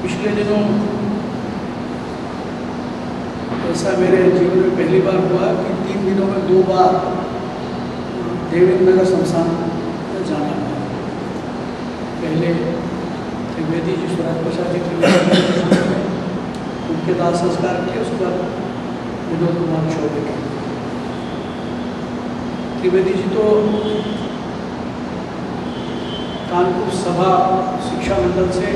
पिछले दिनों ऐसा मेरे जीवन में पहली बार हुआ कि 3 दिनों में 2 बार देवेंद्र नगर शमशान में जाना हुआ। पहले त्रिवेदी जी, स्वराज प्रसाद जी त्रिवेदी उनके दाह संस्कार किए, उसके बाद विनोद कुमार चौबे के। त्रिवेदी जी तो कानपुर सभा शिक्षा मंडल से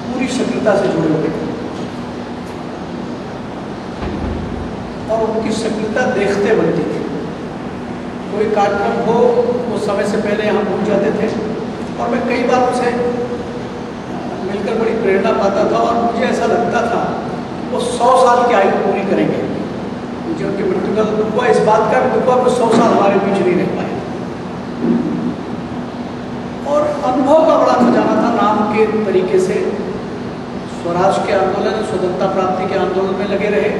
पूरी सक्रियता से जुड़े हुए थे और उनकी सक्रियता देखते बनती थी। कोई कार्यक्रम हो वो समय से पहले यहाँ पहुँच जाते थे और मैं कई बार उनसे मिलकर बड़ी प्रेरणा पाता था और मुझे ऐसा लगता था वो 100 साल की आयु पूरी करेंगे। मुझे उनकी मृत्यु का दुख हुआ, इस बात का दुख हुआ कि 100 साल हमारे बीच नहीं रह पाए। और अनुभव का बड़ा खजाना था। नाम के तरीके से स्वराज के आंदोलन, स्वतंत्रता प्राप्ति के आंदोलन में लगे रहे।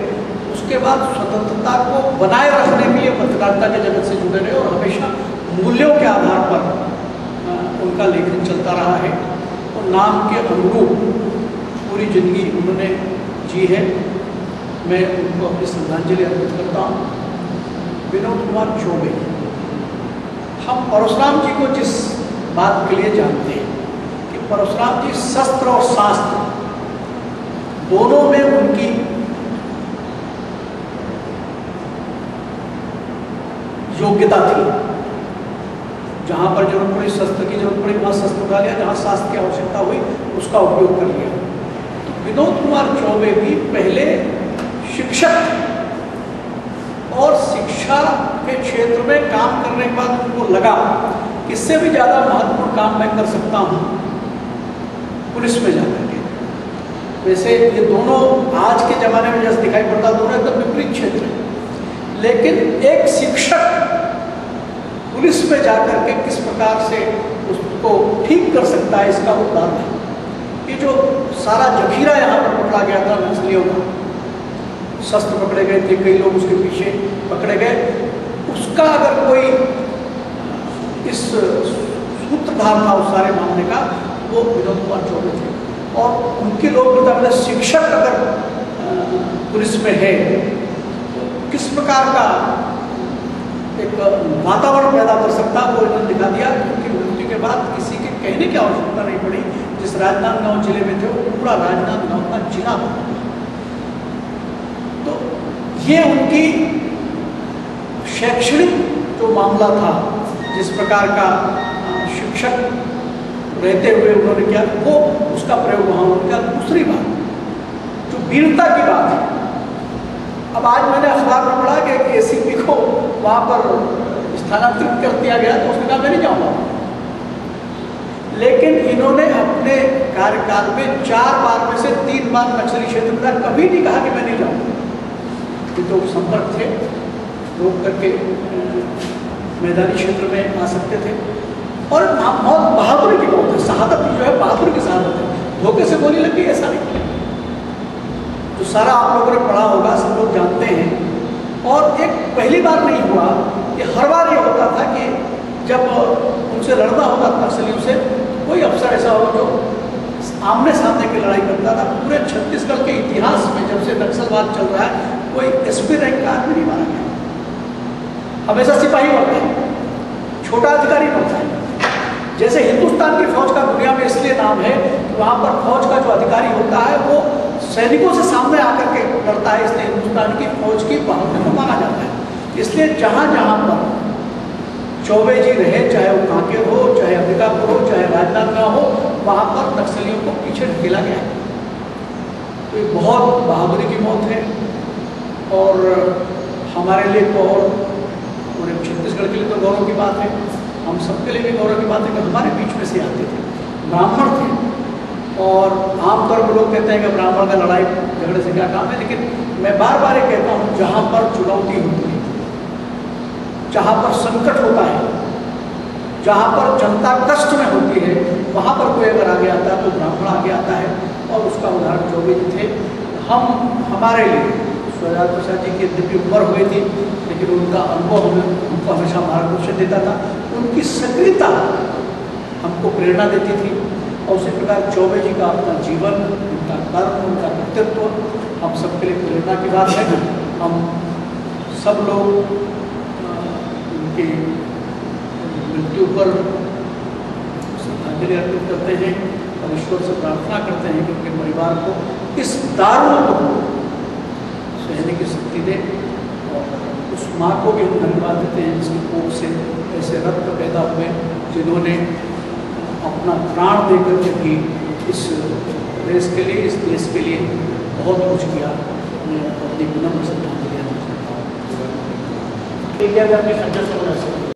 उसके बाद स्वतंत्रता को बनाए रखने के लिए पत्रकारिता के जगत से जुड़े रहे और हमेशा मूल्यों के आधार पर उनका लेखन चलता रहा है और नाम के अनुरूप पूरी जिंदगी उन्होंने जी है। मैं उनको अपनी श्रद्धांजलि अर्पित करता हूँ। विनोद कुमार चौबे, हम परशुराम जी को जिस बात के लिए जानते हैं कि परशुराम जी शस्त्र और शास्त्र दोनों में उनकी योग्यता थी। जहाँ पर जरूरत पड़ी शस्त्र की जरूरत पड़ी वहाँ शस्त्र उठा लिया, जहाँ शास्त्र की आवश्यकता हुई उसका उपयोग कर लिया। तो विनोद कुमार चौबे भी पहले शिक्षक थे और शिक्षा के क्षेत्र में काम करने के बाद उनको लगा कि इससे भी ज़्यादा महत्वपूर्ण काम मैं कर सकता हूँ पुलिस में जाकर के। वैसे ये दोनों आज के ज़माने में जैसे दिखाई पड़ता दोनों एकदम विपरीत क्षेत्र है, लेकिन एक शिक्षक पुलिस में जाकर के किस प्रकार से उसको ठीक कर सकता है इसका उदाहरण है। ये जो सारा जखीरा यहाँ पर पकड़ा गया था नक्सलियों का, शस्त्र पकड़े गए थे, कई लोग उसके पीछे पकड़े गए, उसका अगर कोई इस सूत्रधार था उस सारे मामले का, वो विनोद कुमार चौबे थे। और उनके लोग मतलब शिक्षक अगर पुलिस में है तो किस प्रकार का एक वातावरण पैदा कर सकता वो इन्होंने दिखा दिया। क्योंकि मृत्यु के बाद किसी के कहने की आवश्यकता नहीं पड़ी। जिस राजनांदगांव जिले में थे वो पूरा राजनांदगांव का जिला था। तो ये उनकी शैक्षणिक जो मामला था, जिस प्रकार का शिक्षक रहते हुए उन्होंने किया, वो उसका प्रयोग वहाँ उनका। दूसरी बात जो वीरता की बात है, अब आज मैंने अखबार में पढ़ा कि एसीपी को वहाँ पर स्थानांतरित कर दिया गया, तो उसने कहा मैं नहीं जाऊँगा। लेकिन इन्होंने अपने कार्यकाल में 4 बार में से 3 बार नक्सली क्षेत्र में कभी नहीं कहा कि मैं नहीं जाऊँगा। ये तो संपर्क थे, रोक करके मैदानी क्षेत्र में आ सकते थे। और बहुत बहादुरी की मौत है, शहादत जो है बहादुरी की शहादत है, धोखे से गोली लग गई ऐसा नहीं। तो सारा आप लोगों ने पढ़ा होगा, सब लोग जानते हैं। और एक पहली बार नहीं हुआ, ये हर बार ये होता था कि जब उनसे लड़ना होता था नक्सलियों से, कोई अफसर ऐसा हो जो आमने सामने की लड़ाई करता था। पूरे छत्तीसगढ़ के इतिहास में जब से नक्सलवाद चल रहा है, कोई एसपी रैंक का आदमी नहीं मारा गया। हमेशा सिपाही बनता है, छोटा अधिकारी बनता है। जैसे हिंदुस्तान की फौज का दुनिया में इसलिए नाम है कि वहाँ पर फौज का जो अधिकारी होता है वो सैनिकों से सामने आकर के लड़ता है, इसलिए हिंदुस्तान की फौज की बहादुरी को माना जाता है। इसलिए जहाँ जहाँ पर चौबे जी रहे, चाहे वो कांकेर हो, चाहे अंबिकापुर हो, चाहे राजनांदगांव हो, वहाँ पर नक्सलियों को पीछे ढकेला गया। तो ये बहुत बहादुरी की मौत है और हमारे लिए तो और पूरे छत्तीसगढ़ के लिए तो गौरव की बात है, हम सबके लिए भी गौरव की बात है कि हमारे बीच में से आते थे, ब्राह्मण थे। और आमतौर पर लोग कहते हैं कि ब्राह्मण का लड़ाई झगड़े से क्या काम है, लेकिन मैं बार बार ये कहता हूँ, जहाँ पर चुनौती होती है, जहाँ पर संकट होता है, जहाँ पर जनता कष्ट में होती है, वहाँ पर कोई अगर आगे आता है तो ब्राह्मण आगे आता है। और उसका उदाहरण चौबे जी थे। हमारे लिए स्वराज प्रसाद जी की यद्यपि उम्र हुई थी, लेकिन उनका अनुभव हमको हमेशा मार्गदर्शन देता था। उनकी सक्रियता हमको प्रेरणा देती थी। और उसी प्रकार चौबे जी का अपना जीवन, उनका कर्म, उनका व्यक्तित्व हम सबके लिए प्रेरणा की बात है। हम सब लोग उनकी मृत्यु पर श्रद्धांजलि अर्पित करते हैं और ईश्वर से प्रार्थना करते हैं कि उनके परिवार को इस दारुण दुख सहने की शक्ति दे, और उस माँ को भी हम धन्यवाद देते हैं जिसकी कोख से ऐसे रत्न पैदा हुए, जिन्होंने अपना प्राण देकर के भी इस देश के लिए, इस देश के लिए बहुत कुछ किया। मैं अपनी विनम्र श्रद्धांजलि देना चाहता हूँ।